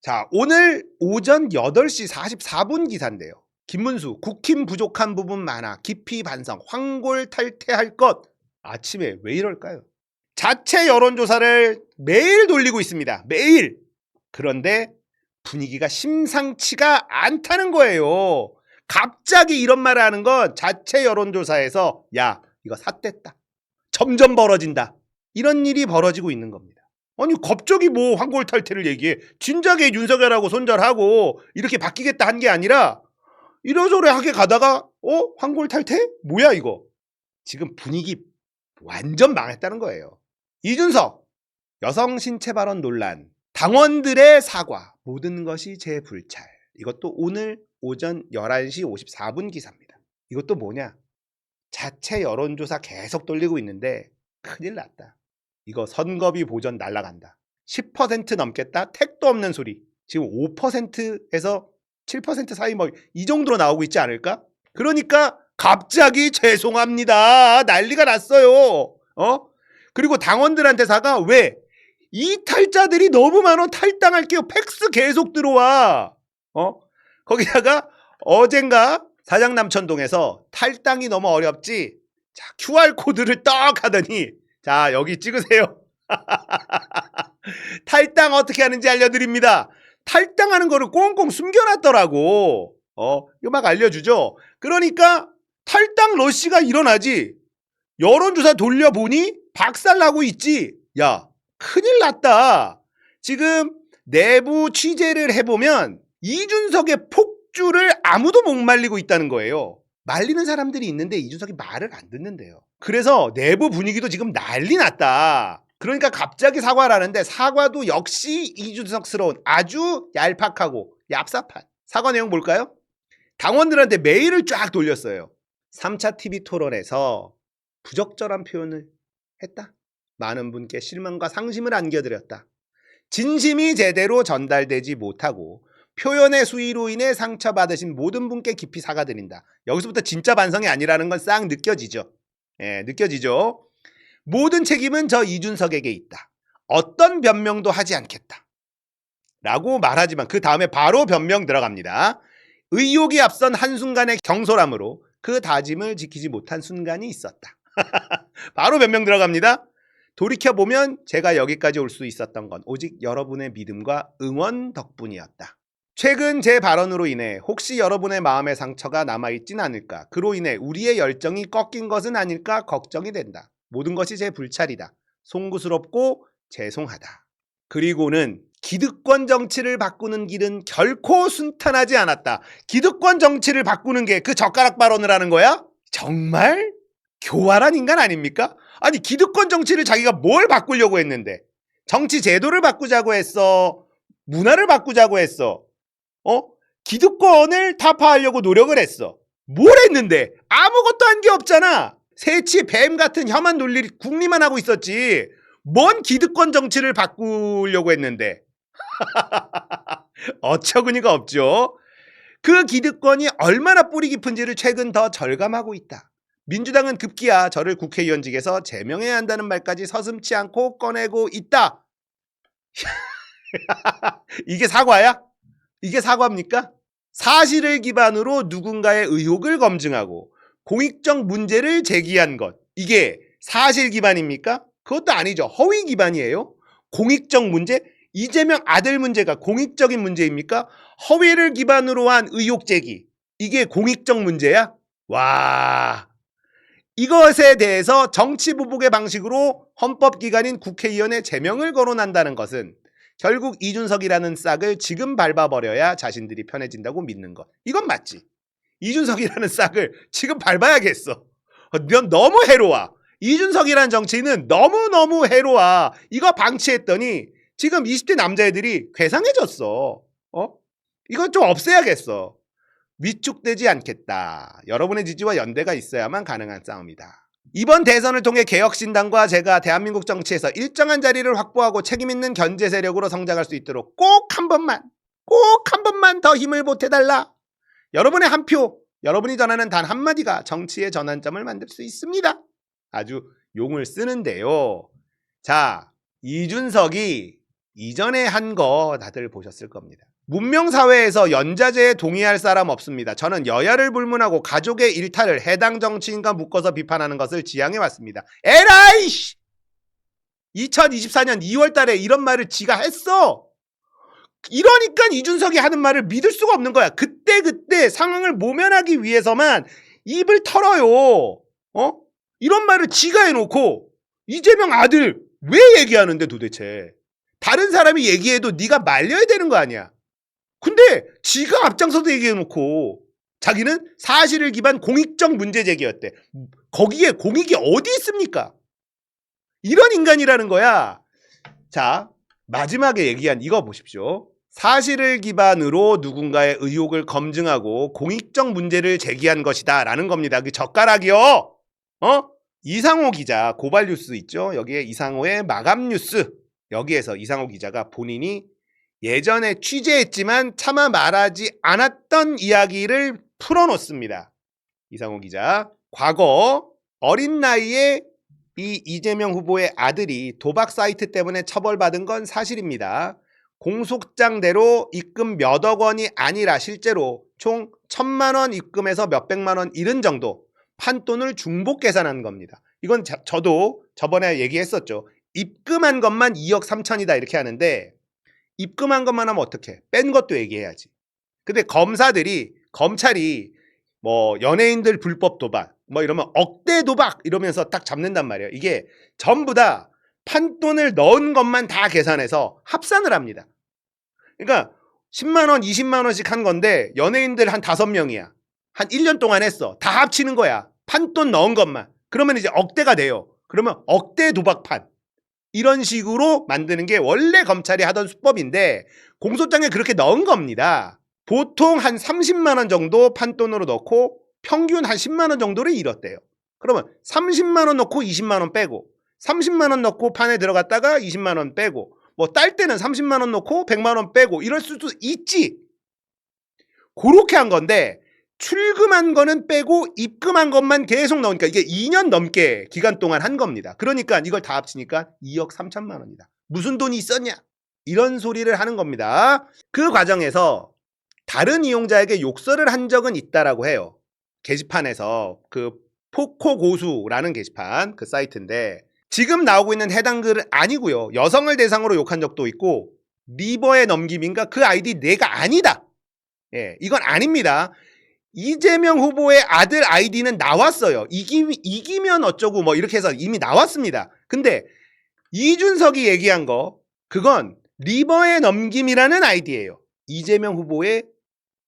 자, 오늘 오전 8시 44분 기사인데요. 김문수, 국힘 부족한 부분 많아. 깊이 반성, 황골 탈퇴할 것. 아침에 왜 이럴까요? 자체 여론조사를 매일 돌리고 있습니다. 매일. 그런데 분위기가 심상치가 않다는 거예요. 갑자기 이런 말을 하는 건 자체 여론조사에서 야, 이거 삿됐다. 점점 벌어진다. 이런 일이 벌어지고 있는 겁니다. 아니 갑자기 뭐 황골 탈퇴를 얘기해. 진작에 윤석열하고 손절하고 이렇게 바뀌겠다 한 게 아니라 이러저러 하게 가다가 황골 탈퇴? 뭐야 이거. 지금 분위기 완전 망했다는 거예요. 이준석 여성 신체 발언 논란, 당원들의 사과, 모든 것이 제 불찰. 이것도 오늘 오전 11시 54분 기사입니다. 이것도 뭐냐, 자체 여론조사 계속 돌리고 있는데 큰일 났다. 이거 선거비 보전 날라간다. 10% 넘겠다. 택도 없는 소리. 지금 5%에서 7% 사이 뭐 이 정도로 나오고 있지 않을까? 그러니까 갑자기 죄송합니다. 난리가 났어요. 그리고 당원들한테 사과. 왜? 이탈자들이 너무 많아. 탈당할게요. 팩스 계속 들어와. 거기다가 어젠가 사장 남천동에서 탈당이 너무 어렵지. 자, QR코드를 떡 하더니 자, 여기 찍으세요. 탈당 어떻게 하는지 알려드립니다. 탈당하는 거를 꽁꽁 숨겨놨더라고. 이거 막 알려주죠. 그러니까 탈당 러시가 일어나지. 여론조사 돌려보니 박살나고 있지. 야, 큰일 났다. 지금 내부 취재를 해보면 이준석의 폭주를 아무도 못 말리고 있다는 거예요. 말리는 사람들이 있는데 이준석이 말을 안 듣는데요. 그래서 내부 분위기도 지금 난리 났다. 그러니까 갑자기 사과를 하는데 사과도 역시 이준석스러운 아주 얄팍하고 얍삽한 사과 내용 볼까요? 당원들한테 메일을 쫙 돌렸어요. 3차 TV 토론에서 부적절한 표현을 했다. 많은 분께 실망과 상심을 안겨드렸다. 진심이 제대로 전달되지 못하고 표현의 수위로 인해 상처받으신 모든 분께 깊이 사과드린다. 여기서부터 진짜 반성이 아니라는 건 싹 느껴지죠. 느껴지죠. 모든 책임은 저 이준석에게 있다. 어떤 변명도 하지 않겠다. 라고 말하지만 그 다음에 바로 변명 들어갑니다. 의욕이 앞선 한순간의 경솔함으로 그 다짐을 지키지 못한 순간이 있었다. 바로 변명 들어갑니다. 돌이켜보면 제가 여기까지 올 수 있었던 건 오직 여러분의 믿음과 응원 덕분이었다. 최근 제 발언으로 인해 혹시 여러분의 마음의 상처가 남아있진 않을까, 그로 인해 우리의 열정이 꺾인 것은 아닐까 걱정이 된다. 모든 것이 제 불찰이다. 송구스럽고 죄송하다. 그리고는 기득권 정치를 바꾸는 길은 결코 순탄하지 않았다. 기득권 정치를 바꾸는 게 그 젓가락 발언을 하는 거야? 정말 교활한 인간 아닙니까? 아니 기득권 정치를 자기가 뭘 바꾸려고 했는데, 정치 제도를 바꾸자고 했어? 문화를 바꾸자고 했어? 기득권을 타파하려고 노력을 했어. 뭘 했는데? 아무것도 한 게 없잖아. 새치 뱀 같은 혐한 논리를 궁리만 하고 있었지. 뭔 기득권 정치를 바꾸려고 했는데. 어처구니가 없죠. 그 기득권이 얼마나 뿌리 깊은지를 최근 더 절감하고 있다. 민주당은 급기야 저를 국회의원직에서 제명해야 한다는 말까지 서슴지 않고 꺼내고 있다. 이게 사과야? 이게 사과입니까? 사실을 기반으로 누군가의 의혹을 검증하고 공익적 문제를 제기한 것, 이게 사실 기반입니까? 그것도 아니죠. 허위 기반이에요. 공익적 문제? 이재명 아들 문제가 공익적인 문제입니까? 허위를 기반으로 한 의혹 제기, 이게 공익적 문제야? 와, 이것에 대해서 정치보복의 방식으로 헌법기관인 국회의원의 제명을 거론한다는 것은 결국 이준석이라는 싹을 지금 밟아버려야 자신들이 편해진다고 믿는 것. 이건 맞지. 이준석이라는 싹을 지금 밟아야겠어. 너무 해로워. 이준석이라는 정치인은 너무너무 해로워. 이거 방치했더니 지금 20대 남자애들이 괴상해졌어. 이건 좀 없애야겠어. 위축되지 않겠다. 여러분의 지지와 연대가 있어야만 가능한 싸움이다. 이번 대선을 통해 개혁신당과 제가 대한민국 정치에서 일정한 자리를 확보하고 책임있는 견제 세력으로 성장할 수 있도록 꼭 한 번만 더 힘을 보태달라. 여러분의 한 표, 여러분이 전하는 단 한마디가 정치의 전환점을 만들 수 있습니다. 아주 용을 쓰는데요. 자, 이준석이 이전에 한 거 다들 보셨을 겁니다. 문명사회에서 연좌제에 동의할 사람 없습니다. 저는 여야를 불문하고 가족의 일탈을 해당 정치인과 묶어서 비판하는 것을 지향해왔습니다. 에라이씨! 2024년 2월 달에 이런 말을 지가 했어. 이러니까 이준석이 하는 말을 믿을 수가 없는 거야. 그때 상황을 모면하기 위해서만 입을 털어요. 이런 말을 지가 해놓고 이재명 아들 왜 얘기하는데 도대체. 다른 사람이 얘기해도 네가 말려야 되는 거 아니야. 근데 지가 앞장서서 얘기해놓고 자기는 사실을 기반 공익적 문제 제기였대. 거기에 공익이 어디 있습니까? 이런 인간이라는 거야. 자, 마지막에 얘기한 이거 보십시오. 사실을 기반으로 누군가의 의혹을 검증하고 공익적 문제를 제기한 것이다 라는 겁니다. 그 젓가락이요. 이상호 기자 고발 뉴스 있죠. 여기에 이상호의 마감 뉴스. 여기에서 이상호 기자가 본인이 예전에 취재했지만 차마 말하지 않았던 이야기를 풀어놓습니다. 이상호 기자. 과거 어린 나이에 이 이재명 후보의 아들이 도박 사이트 때문에 처벌받은 건 사실입니다. 공소장대로 입금 몇억 원이 아니라 실제로 총 1,000만 원 입금해서 몇백만 원 잃은 정도 판돈을 중복 계산한 겁니다. 이건 저도 저번에 얘기했었죠. 입금한 것만 2억 3천이다 이렇게 하는데 입금한 것만 하면 어떡해? 뺀 것도 얘기해야지. 근데 검찰이 뭐 연예인들 불법 도박 뭐 이러면 억대 도박 이러면서 딱 잡는단 말이에요. 이게 전부 다 판돈을 넣은 것만 다 계산해서 합산을 합니다. 그러니까 10만 원, 20만 원씩 한 건데 연예인들 한 5명이야. 한 1년 동안 했어. 다 합치는 거야. 판돈 넣은 것만. 그러면 이제 억대가 돼요. 그러면 억대 도박판. 이런 식으로 만드는 게 원래 검찰이 하던 수법인데 공소장에 그렇게 넣은 겁니다. 보통 한 30만 원 정도 판돈으로 넣고 평균 한 10만 원 정도를 잃었대요. 그러면 30만 원 넣고 20만 원 빼고 30만 원 넣고 판에 들어갔다가 20만 원 빼고 뭐 딸 때는 30만 원 넣고 100만 원 빼고 이럴 수도 있지. 그렇게 한 건데 출금한 거는 빼고 입금한 것만 계속 넣으니까 이게 2년 넘게 기간 동안 한 겁니다. 그러니까 이걸 다 합치니까 2억 3천만 원이다. 무슨 돈이 있었냐? 이런 소리를 하는 겁니다. 그 과정에서 다른 이용자에게 욕설을 한 적은 있다라고 해요. 게시판에서 그 포코고수라는 게시판 그 사이트인데 지금 나오고 있는 해당 글은 아니고요. 여성을 대상으로 욕한 적도 있고 리버의 넘김인가 그 아이디 내가 아니다. 예, 이건 아닙니다. 이재명 후보의 아들 아이디는 나왔어요. 이기면 어쩌고 뭐 이렇게 해서 이미 나왔습니다. 근데 이준석이 얘기한 거 그건 리버의 넘김이라는 아이디예요. 이재명 후보의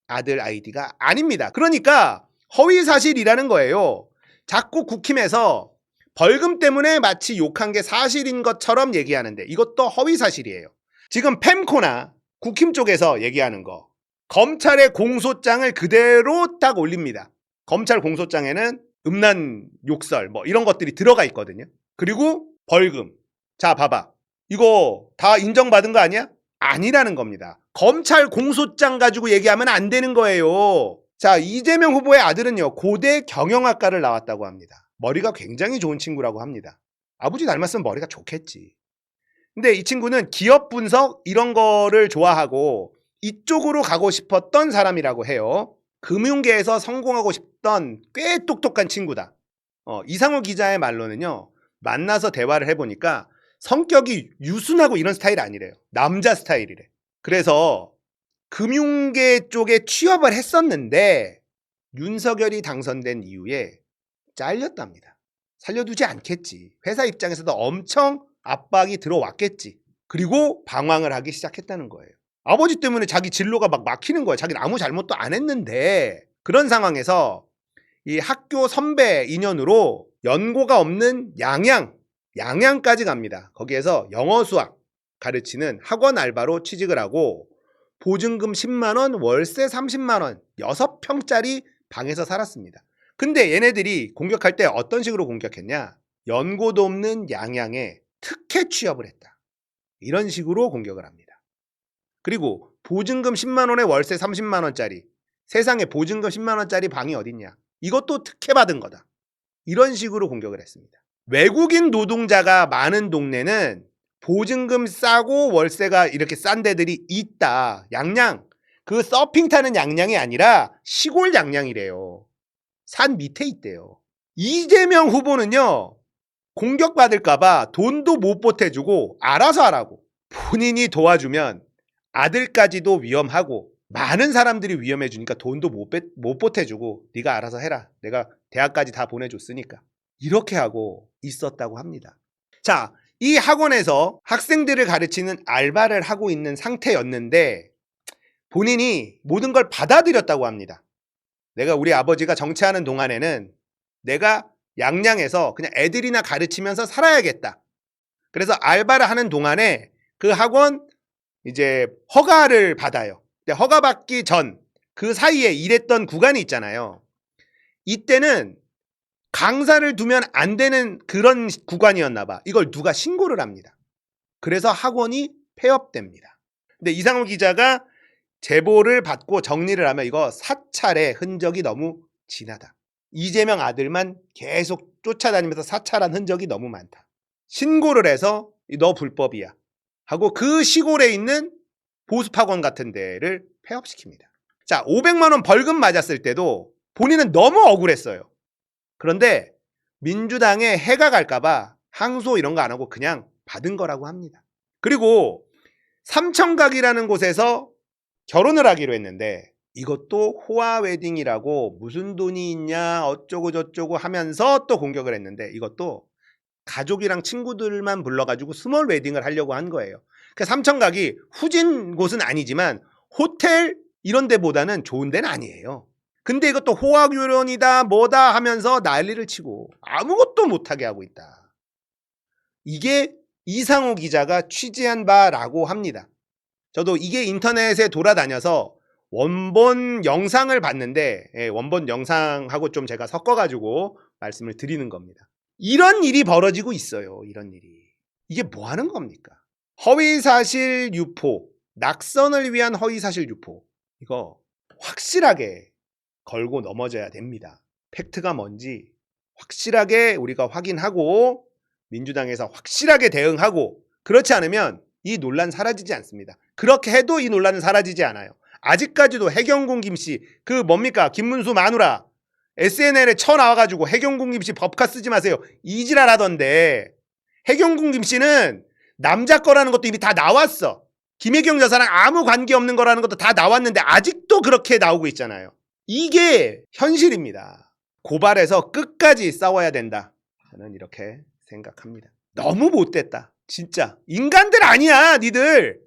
아들 아이디가 아닙니다. 그러니까 허위사실이라는 거예요. 자꾸 국힘에서 벌금 때문에 마치 욕한 게 사실인 것처럼 얘기하는데 이것도 허위사실이에요. 지금 펜코나 국힘 쪽에서 얘기하는 거 검찰의 공소장을 그대로 딱 올립니다. 검찰 공소장에는 음란 욕설 뭐 이런 것들이 들어가 있거든요. 그리고 벌금. 자 봐봐. 이거 다 인정받은 거 아니야? 아니라는 겁니다. 검찰 공소장 가지고 얘기하면 안 되는 거예요. 자, 이재명 후보의 아들은요 고대 경영학과를 나왔다고 합니다. 머리가 굉장히 좋은 친구라고 합니다. 아버지 닮았으면 머리가 좋겠지. 근데 이 친구는 기업 분석 이런 거를 좋아하고 이쪽으로 가고 싶었던 사람이라고 해요. 금융계에서 성공하고 싶던 꽤 똑똑한 친구다. 이상호 기자의 말로는요. 만나서 대화를 해보니까 성격이 유순하고 이런 스타일 아니래요. 남자 스타일이래. 그래서 금융계 쪽에 취업을 했었는데 윤석열이 당선된 이후에 잘렸답니다. 살려두지 않겠지. 회사 입장에서도 엄청 압박이 들어왔겠지. 그리고 방황을 하기 시작했다는 거예요. 아버지 때문에 자기 진로가 막 막히는 거야. 자기는 아무 잘못도 안 했는데 그런 상황에서 이 학교 선배 인연으로 연고가 없는 양양까지 갑니다. 거기에서 영어 수학 가르치는 학원 알바로 취직을 하고 보증금 10만 원, 월세 30만 원, 6평짜리 방에서 살았습니다. 근데 얘네들이 공격할 때 어떤 식으로 공격했냐? 연고도 없는 양양에 특혜 취업을 했다. 이런 식으로 공격을 합니다. 그리고 보증금 10만 원에 월세 30만 원짜리 세상에 보증금 10만 원짜리 방이 어딨냐. 이것도 특혜받은 거다. 이런 식으로 공격을 했습니다. 외국인 노동자가 많은 동네는 보증금 싸고 월세가 이렇게 싼 데들이 있다. 양양. 그 서핑 타는 양양이 아니라 시골 양양이래요. 산 밑에 있대요. 이재명 후보는요, 공격받을까봐 돈도 못 보태주고 알아서 하라고. 본인이 도와주면 아들까지도 위험하고 많은 사람들이 위험해주니까 돈도 못 보태주고 네가 알아서 해라. 내가 대학까지 다 보내줬으니까. 이렇게 하고 있었다고 합니다. 자, 이 학원에서 학생들을 가르치는 알바를 하고 있는 상태였는데 본인이 모든 걸 받아들였다고 합니다. 내가 우리 아버지가 정치하는 동안에는 내가 양양에서 그냥 애들이나 가르치면서 살아야겠다. 그래서 알바를 하는 동안에 그 학원 이제 허가를 받아요. 근데 허가 받기 전 그 사이에 일했던 구간이 있잖아요. 이때는 강사를 두면 안 되는 그런 구간이었나 봐. 이걸 누가 신고를 합니다. 그래서 학원이 폐업됩니다. 근데 이상호 기자가 제보를 받고 정리를 하면 이거 사찰의 흔적이 너무 진하다. 이재명 아들만 계속 쫓아다니면서 사찰한 흔적이 너무 많다. 신고를 해서 너 불법이야 하고 그 시골에 있는 보습학원 같은 데를 폐업시킵니다. 자, 500만 원 벌금 맞았을 때도 본인은 너무 억울했어요. 그런데 민주당에 해가 갈까봐 항소 이런 거 안 하고 그냥 받은 거라고 합니다. 그리고 삼청각이라는 곳에서 결혼을 하기로 했는데 이것도 호화 웨딩이라고 무슨 돈이 있냐 어쩌고 저쩌고 하면서 또 공격을 했는데 이것도 가족이랑 친구들만 불러가지고 스몰 웨딩을 하려고 한 거예요. 그러니까 삼청각이 후진 곳은 아니지만 호텔 이런 데보다는 좋은 데는 아니에요. 근데 이것도 호화결혼이다 뭐다 하면서 난리를 치고 아무것도 못하게 하고 있다. 이게 이상호 기자가 취재한 바라고 합니다. 저도 이게 인터넷에 돌아다녀서 원본 영상을 봤는데 원본 영상하고 좀 제가 섞어가지고 말씀을 드리는 겁니다. 이런 일이 벌어지고 있어요. 이런 일이. 이게 뭐 하는 겁니까? 허위사실 유포, 낙선을 위한 허위사실 유포. 이거 확실하게 걸고 넘어져야 됩니다. 팩트가 뭔지 확실하게 우리가 확인하고 민주당에서 확실하게 대응하고 그렇지 않으면 이 논란 사라지지 않습니다. 그렇게 해도 이 논란은 사라지지 않아요. 아직까지도 해경궁 김씨 그 뭡니까 김문수 마누라 SNL에 쳐나와가지고 해경궁 김씨 법카 쓰지 마세요 이지랄 하던데 해경궁 김씨는 남자 거라는 것도 이미 다 나왔어. 김혜경 여사랑 아무 관계없는 거라는 것도 다 나왔는데 아직도 그렇게 나오고 있잖아요. 이게 현실입니다. 고발해서 끝까지 싸워야 된다. 저는 이렇게 생각합니다. 너무 못됐다. 진짜 인간들 아니야 니들.